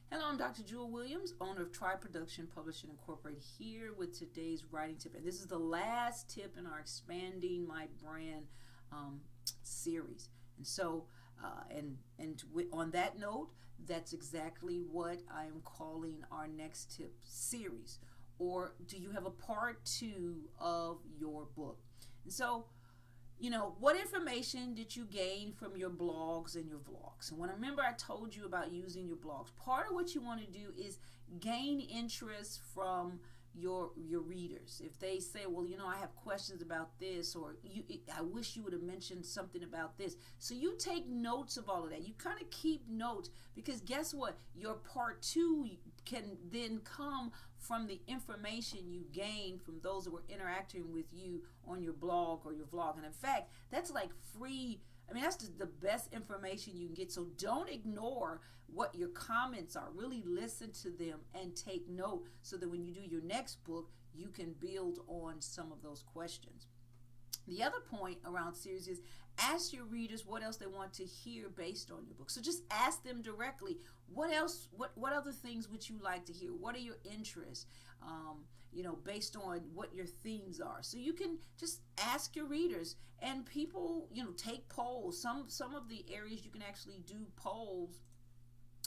Hello, I'm Dr. Jewel Williams, owner of Tri Production Publishing Incorporated, here with today's writing tip. And this is the last tip in our Expanding My Brand series. And so, on that note, that's exactly what I am calling our next tip series. Or do you have a part two of your book? And so, what information did you gain from your blogs and your vlogs? And when I remember I told you about using your blogs, part of what you want to do is gain interest from your readers. If they say, well, I have questions about this, or I wish you would have mentioned something about this. So you take notes of all of that. You kind of keep notes, because guess what? Your part two can then come from the information you gain from those that were interacting with you on your blog or your vlog. And in fact, that's like free. I mean, that's just the best information you can get. So don't ignore what your comments are. Really listen to them and take note, so that when you do your next book, you can build on some of those questions. The other point around series is ask your readers what else they want to hear based on your book. So just ask them directly, what else, what other things would you like to hear? What are your interests? Based on what your themes are. So you can just ask your readers, and people, take polls. Some of the areas you can actually do polls,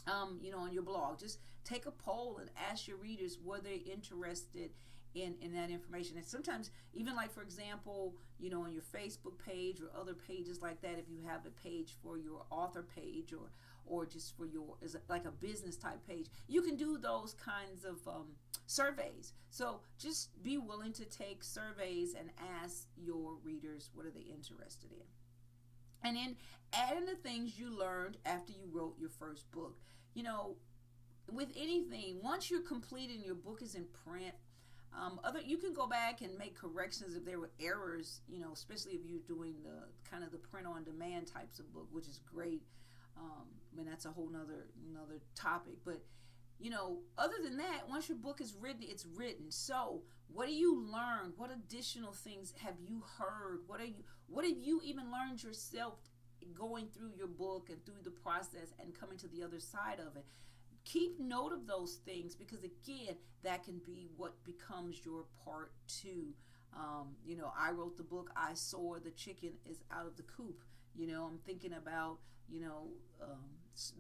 on your blog. Just take a poll and ask your readers were they interested in that information. And sometimes, even like, for example, on your Facebook page or other pages like that, if you have a page for your author page, or just for your, is like a business type page, you can do those kinds of surveys. So just be willing to take surveys and ask your readers what are they interested in. And then add in the things you learned after you wrote your first book. With anything, once you're completed and your book is in print, you can go back and make corrections if there were errors, especially if you're doing the kind of the print on demand types of book, which is great. That's a whole nother topic. But other than that, once your book is written, it's written. So what do you learn? What additional things have you heard? What have you even learned yourself going through your book and through the process and coming to the other side of it? Keep note of those things, because again, that can be what becomes your part two. I wrote the book, I Saw the Chicken is Out of the Coop. I'm thinking about,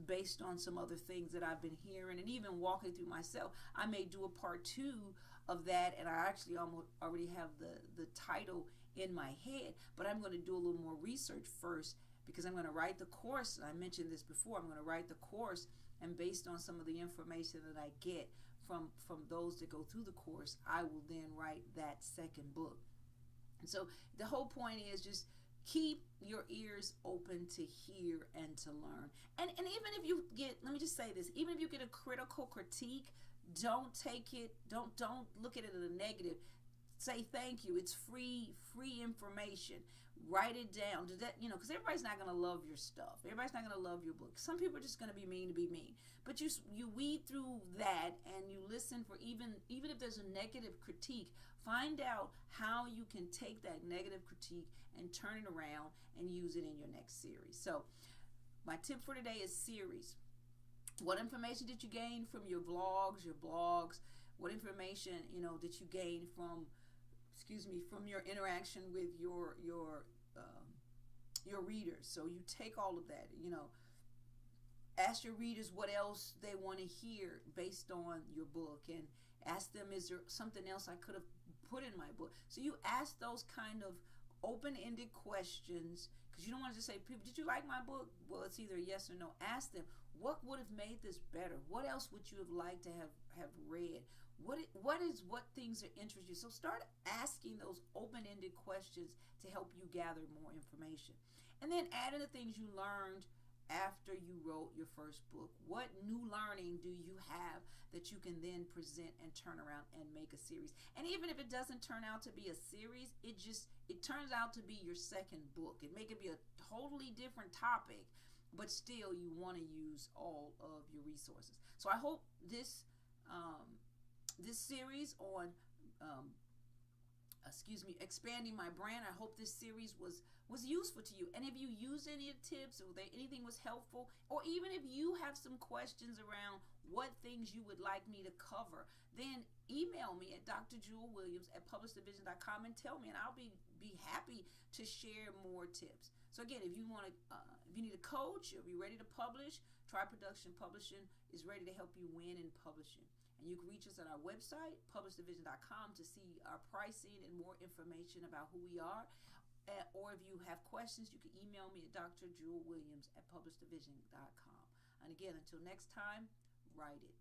based on some other things that I've been hearing and even walking through myself, I may do a part two of that, and I actually almost already have the title in my head, but I'm going to do a little more research first, because I'm going to write the course. I mentioned this before. I'm going to write the course, and based on some of the information that I get from those that go through the course, I will then write that second book. And so the whole point is just keep your ears open to hear and to learn. And even if you get, let me just say this, even if you get a critical critique, don't take it, don't look at it as a negative. Say thank you. It's free information. Write it down. Do that, because everybody's not going to love your stuff. Everybody's not going to love your book. Some people are just going to be mean to be mean. But you weed through that, and you listen for even if there's a negative critique, find out how you can take that negative critique and turn it around and use it in your next series. So my tip for today is series. What information did you gain from your vlogs, your blogs? What information, did you gain from your interaction with your readers? So you take all of that, ask your readers what else they want to hear based on your book, and ask them, is there something else I could have put in my book? So you ask those kind of open-ended questions, because you don't want to just say, people, did you like my book? Well, it's either yes or no. Ask them, what would have made this better? What else would you have liked to have read? What things are interest you? So start asking those open-ended questions to help you gather more information. And then add in the things you learned after you wrote your first book. What new learning do you have that you can then present and turn around and make a series? And even if it doesn't turn out to be a series, it turns out to be your second book. It may be a totally different topic, but still you want to use all of your resources. So I hope this series on expanding my brand. I hope this series was useful to you. And if you use any of the tips, or anything was helpful, or even if you have some questions around what things you would like me to cover, then email me at drjewelwilliams@publisheddivision.com and tell me, and I'll be happy to share more tips. So again, if you need a coach, or you're ready to publish, Tri Production Publishing is ready to help you win in publishing. And you can reach us at our website, publisheddivision.com, to see our pricing and more information about who we are. Or if you have questions, you can email me at drjewelwilliams@publisheddivision.com. And again, until next time, write it.